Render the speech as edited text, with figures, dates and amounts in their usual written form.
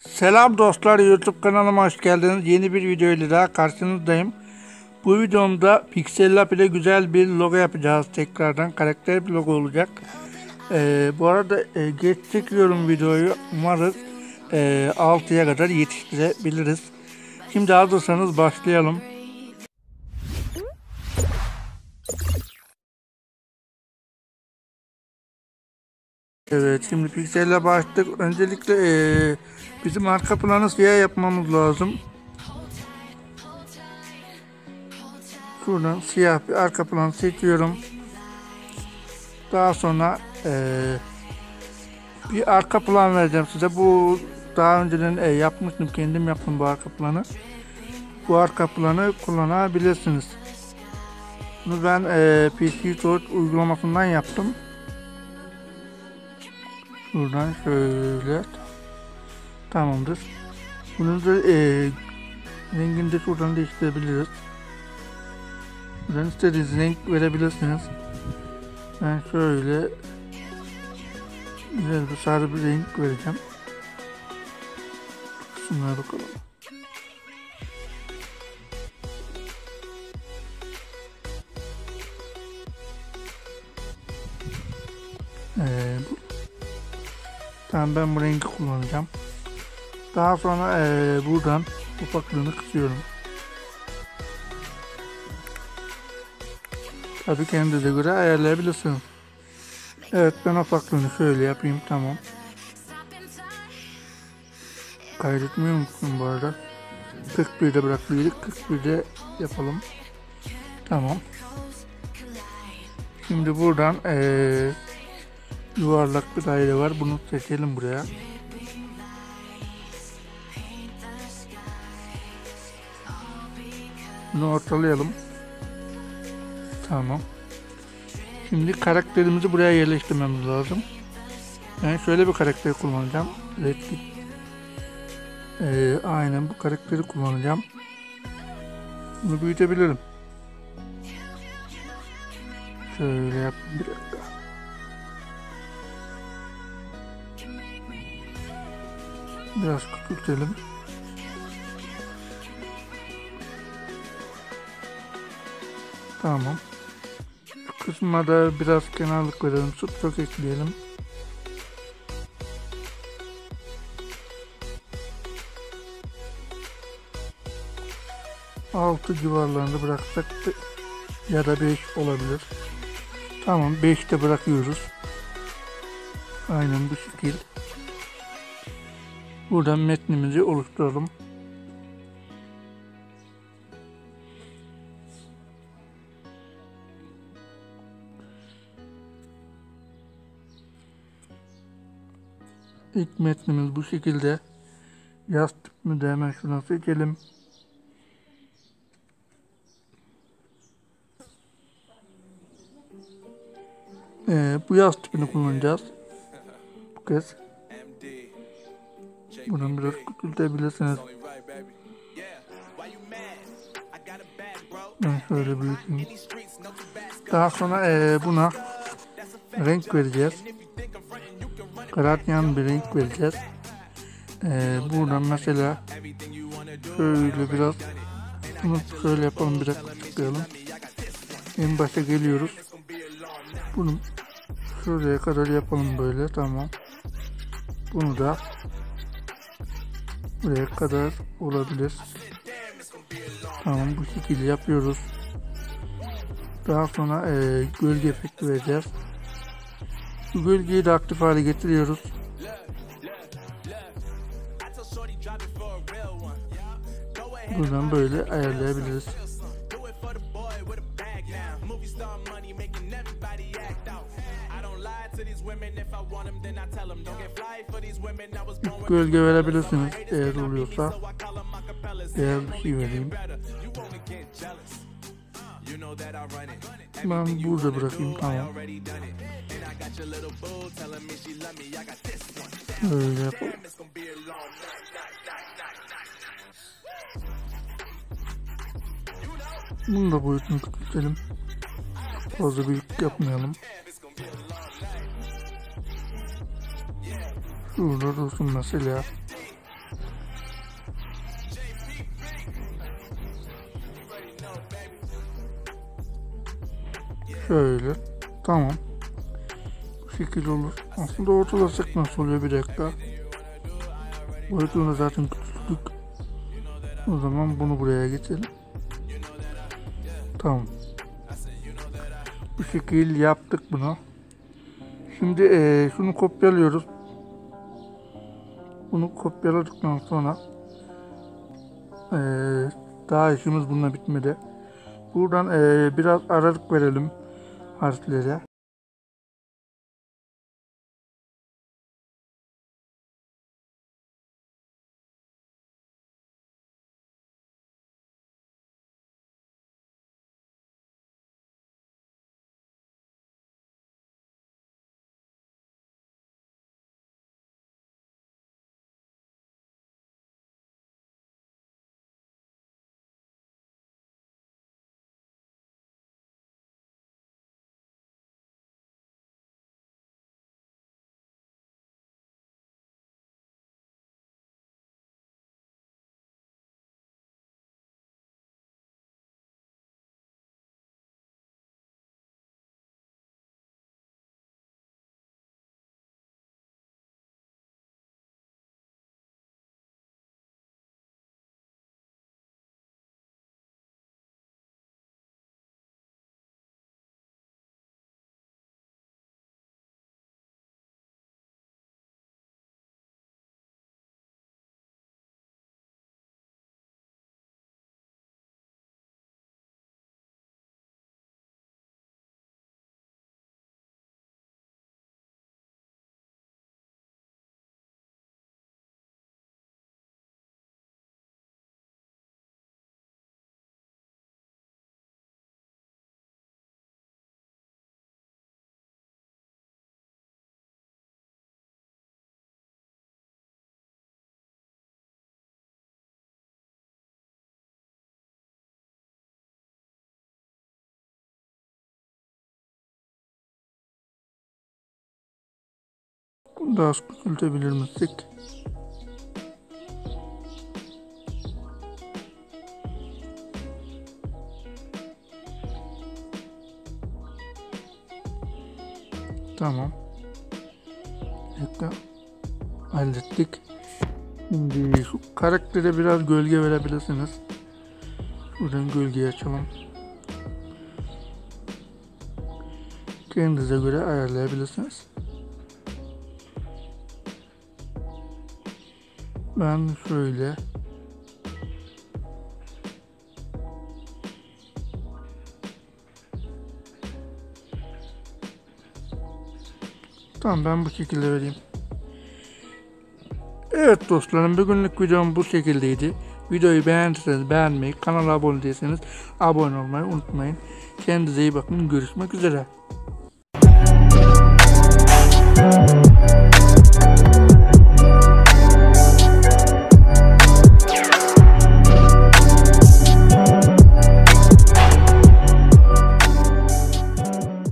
Selam dostlar, YouTube kanalıma hoş geldiniz. Yeni bir video ile daha karşınızdayım. Bu videomda Pixel Lab ile güzel bir logo yapacağız. Tekrardan karakter bir logo olacak. Bu arada geç çekiyorum videoyu. Umarız 6'ya kadar yetiştirebiliriz. Şimdi hazırsanız başlayalım. Evet, şimdi Pixel'le başladık. Öncelikle bizim arka planı siyah yapmamız lazım. Şuradan siyah bir arka plan seçiyorum. Daha sonra bir arka plan vereceğim size. Bu daha önceden yapmıştım. Kendim yaptım bu arka planı. Bu arka planı kullanabilirsiniz. Bunu ben PC Torch uygulamasından yaptım. Buradan şöyle. Tamamdır. Bunun da rengini de şuradan değiştirebiliriz. Buradan istediğiniz renk verebilirsiniz. Ben şöyle güzel bir sarı bir renk vereceğim. Şunlara bakalım. Tamam, ben bu rengi kullanacağım. Daha sonra buradan ufaklığını kısıyorum. Tabii kendinize göre ayarlayabilirsiniz. Evet, ben ufaklığını şöyle yapayım. Tamam. Kaydetmiyor musun bu arada? 41'de bıraktıydık. 41'de yapalım. Tamam. Şimdi buradan yuvarlak bir daire var. Bunu seçelim buraya. Bunu ortalayalım. Tamam. Şimdi karakterimizi buraya yerleştirmemiz lazım. Ben şöyle bir karakter kullanacağım. Redkit. Aynen bu karakteri kullanacağım. Bunu büyütebilirim. Şöyle yap. Bir dakika. Biraz küçültelim. Tamam. Şu kısma da biraz kenarlık verelim. Çok ekleyelim. Altı civarlarında bıraksak ya da 5 olabilir. Tamam, 5'te bırakıyoruz. Aynen bu şekil. Buradan metnimizi oluşturalım. İlk metnimiz bu şekilde. Yaz tipini de hemen şuna seçelim. Bu yaz tipini kullanacağız. Bu kez. Bunu biraz küçültebilirsiniz. Ben şöyle büyüteyim. Daha sonra buna renk vereceğiz. Karatyan bir renk vereceğiz. Buradan mesela şöyle biraz bunu şöyle yapalım, biraz tıklayalım. En başa geliyoruz. Bunu şuraya kadar yapalım böyle. Tamam. Bunu da buraya kadar olabilir. Tamam, bu şekilde yapıyoruz. Daha sonra gölge efekti vereceğiz. Bu gölgeyi de aktif hale getiriyoruz. Buradan böyle ayarlayabiliriz. Gölge verebilirsiniz eğer oluyorsa. Eğer bir şey vereyim. Ben burada bırakayım. Tamam. Böyle yapalım. Bunu da boyutunu küçültelim. Fazla büyük yapmayalım. Şurada dursun mesela. Şöyle. Tamam. Bu şekilde olur. Aslında ortalasak nasıl oluyor, bir dakika. Boyutunu zaten küçülttük. O zaman bunu buraya geçelim. Tamam. Bu şekilde yaptık bunu. Şimdi şunu kopyalıyoruz. Bunu kopyaladıktan sonra daha işimiz bununla bitmedi. Buradan biraz aralık verelim harflere. Bunu da az küçültebilir misek? Tamam. Hallettik. Şimdi şu karaktere biraz gölge verebilirsiniz. Buradan gölgeyi açalım. Kendinize göre ayarlayabilirsiniz. Ben şöyle tamam, ben bu şekilde vereyim. Evet dostlarım, bugünlük videom bu şekildeydi. Videoyu beğendiyseniz beğenmeyi, kanala abone değilseniz abone olmayı unutmayın. Kendinize iyi bakın. Görüşmek üzere.